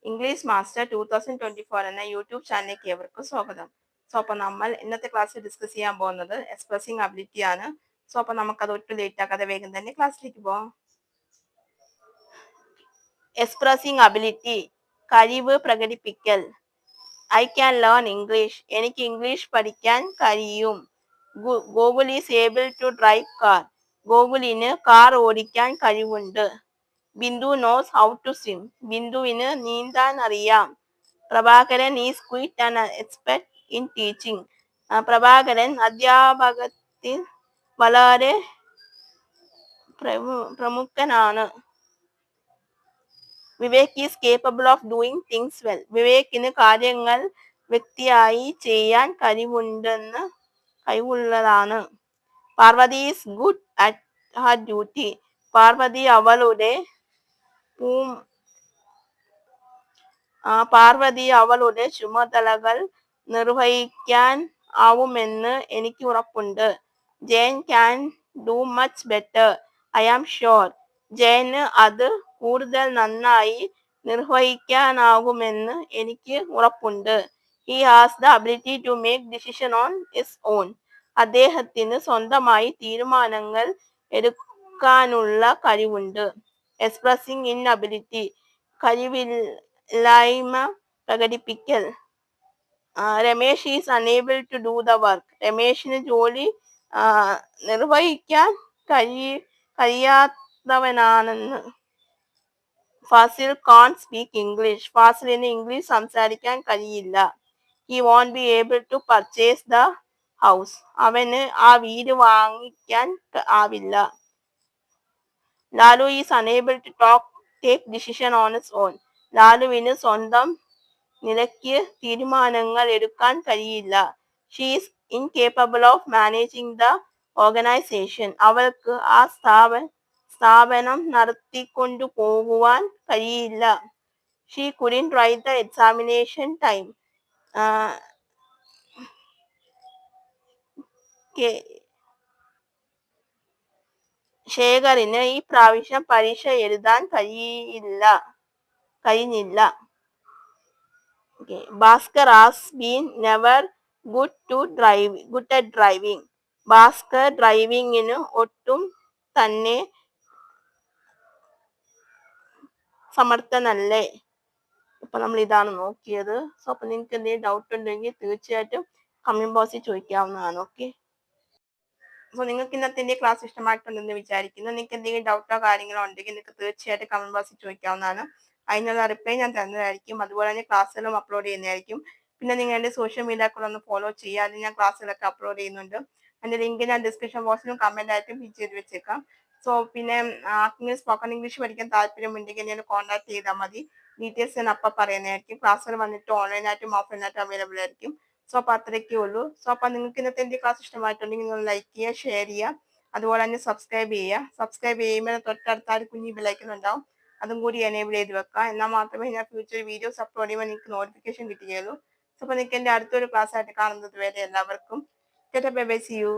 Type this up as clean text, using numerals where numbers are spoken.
English master 2024 എന്ന YouTube ചാനലിലേക്ക് ഏവർക്കും സ്വാഗതം. അപ്പോൾ നമ്മൾ ഇന്നത്തെ ക്ലാസ്സിൽ ഡിസ്കസ് ചെയ്യാൻ പോകുന്നത് എക്സ്പ്രസിംഗ് അബിലിറ്റി ആണ്. അപ്പോൾ നമുക്കത് ഒട്ടും ലേറ്റ് ആക്കാതെ വേഗം തന്നെ ക്ലാസ്സിലേക്ക് പോകാം. എക്സ്പ്രസിംഗ് അബിലിറ്റി, കഴിവ് പ്രകടിപ്പിക്കൽ. ഐ ക്യാൻ ലേൺ ഇംഗ്ലീഷ്, എനിക്ക് ഇംഗ്ലീഷ് പഠിക്കാൻ കഴിയും. Gokul is able to drive car, ഗോകുലിന് കാർ ഓടിക്കാൻ കഴിവുണ്ട്. Bindu knows how to swim, ബിന്ദുവിന് നീന്താൻ അറിയാം. Prabhakaran is quite and expert in teaching, Prabhakaran അധ്യാപകത്തിൽ വളരെ പ്രമുഖനാണ്. Vivek is capable of doing things well, വിവേകിന് കാര്യങ്ങൾ വ്യക്തിയായി ചെയ്യാൻ കഴിവുള്ളതാണ്. Parvathi is good at her duty, Parvathi അവളുടെ ചുമതലകൾ നിർവഹിക്കാൻ ആവുമെന്ന് എനിക്ക് ഉറപ്പുണ്ട്. Jayan can do much better, I am sure, ജയന് അത് കൂടുതൽ നന്നായി നിർവഹിക്കാനാകുമെന്ന് എനിക്ക് ഉറപ്പുണ്ട്. He has the ability to make decision on his own, അദ്ദേഹത്തിന് സ്വന്തമായി തീരുമാനങ്ങൾ എടുക്കാനുള്ള കഴിവുണ്ട്. എക്സ്പ്രസിംഗ് ഇൻഅബിലിറ്റി, കഴിവില്ലായ്മ പ്രകടിപ്പിക്കൽ. Ramesh is unable to do the work, രമേശിന് ജോലി നിർവഹിക്കാൻ കഴിയാത്തവനാണെന്ന്. ഫാസിൽ കാൺ സ്പീക്ക് ഇംഗ്ലീഷ്, ഫാസിലിന് ഇംഗ്ലീഷ് സംസാരിക്കാൻ കഴിയില്ല. He won't be able to purchase the house, അവന് ആ വീട് വാങ്ങിക്കാൻ ആവില്ല. Lalu is unable to take decision on his own, ലാലുവിന് സ്വന്തം നിലയ്ക്ക് തീരുമാനങ്ങൾ എടുക്കാൻ കഴിയില്ല. She is incapable of managing the organisation, അവൾക്ക് ആ സ്ഥാപനം നടത്തിക്കൊണ്ടു പോകുവാൻ കഴിയില്ല. She couldn't write the examination time, ശേഖറിന് ഈ പ്രാവശ്യം പരീക്ഷ എഴുതാൻ കഴിഞ്ഞില്ല. Bhaskar has been never good at driving, Bhaskar ഡ്രൈവിംഗിന് ഒട്ടും തന്നെ സമർത്ഥനല്ലേ. ഇപ്പൊ നമ്മൾ ഇതാണ് നോക്കിയത്. അപ്പൊ നിങ്ങൾക്ക് എന്തെങ്കിലും ഡൗട്ട് ഉണ്ടെങ്കിൽ തീർച്ചയായിട്ടും കമന്റ് ബോക്സിൽ ചോദിക്കാവുന്നതാണ്. ഓക്കെ, സോ നിങ്ങൾക്ക് ഇന്നത്തെ ക്ലാസ് ഇഷ്ടമായിട്ടുണ്ടെന്ന് വിചാരിക്കുന്നു. നിങ്ങൾക്ക് എന്തെങ്കിലും ഡൗട്ടോ കാര്യങ്ങളോ ഉണ്ടെങ്കിൽ നിങ്ങൾക്ക് തീർച്ചയായിട്ടും കമന്റ് ബോക്സിൽ ചോദിക്കാവുന്നതാണ്. അതിനുള്ള റിപ്ലൈ ഞാൻ തരുന്നതായിരിക്കും. അതുപോലെ തന്നെ ക്ലാസ്സുകളും അപ്ലോഡ് ചെയ്യുന്നതായിരിക്കും. പിന്നെ നിങ്ങൾ എൻ്റെ സോഷ്യൽ മീഡിയകൾ ഒന്ന് ഫോളോ ചെയ്യുക, അതിൽ ഞാൻ ക്ലാസ്സുകളൊക്കെ അപ്ലോഡ് ചെയ്യുന്നുണ്ട്. അതിന്റെ ലിങ്ക് ഞാൻ ഡിസ്ക്രിപ്ഷൻ ബോക്സിലും കമന്റ് ആയിട്ടും പിൻ ചെയ്ത് വെച്ചേക്കാം. സോ പിന്നെ ആർക്കെങ്കിലും സ്പോക്കൺ ഇംഗ്ലീഷ് പഠിക്കാൻ താല്പര്യമുണ്ടെങ്കിൽ എന്നെ കോൺടാക്ട് ചെയ്താൽ മതി. ഡീറ്റെയിൽസ് ഞാൻ അപ്പം പറയുന്നതായിരിക്കും. ക്ലാസ്സുകൾ വന്നിട്ട് ഓൺലൈനായിട്ടും ഓഫ്ലൈനായിട്ടും അവൈലബിൾ ആയിരിക്കും. സോ അപ്പോൾ അത്രയൊക്കെ ഉള്ളൂ. സോ അപ്പോൾ നിങ്ങൾക്ക് ഇന്നത്തെ എൻ്റെ ക്ലാസ് ഇഷ്ടമായിട്ടുണ്ടെങ്കിൽ നിങ്ങൾ ലൈക്ക് ചെയ്യുക, ഷെയർ ചെയ്യുക, അതുപോലെ തന്നെ സബ്സ്ക്രൈബ് ചെയ്യുക. സബ്സ്ക്രൈബ് ചെയ്യുമ്പോൾ തൊട്ടടുത്ത ഒരു കുഞ്ഞി ബെല്ലൈക്കൺ ഉണ്ടാവും, അതും കൂടി എനേബിൾ ചെയ്ത് വെക്കുക. എന്നാൽ മാത്രമേ ഞാൻ ഫ്യൂച്ചർ വീഡിയോസ് അപ്ലോഡ് ചെയ്യുമ്പോൾ നിങ്ങൾക്ക് നോട്ടിഫിക്കേഷൻ കിട്ടുകയുള്ളൂ. സോ അപ്പോൾ നിങ്ങൾക്ക് എൻ്റെ അടുത്തൊരു ക്ലാസ് ആയിട്ട് കാണുന്നത് വരെ എല്ലാവർക്കും ബൈ ബൈ, സീ യു.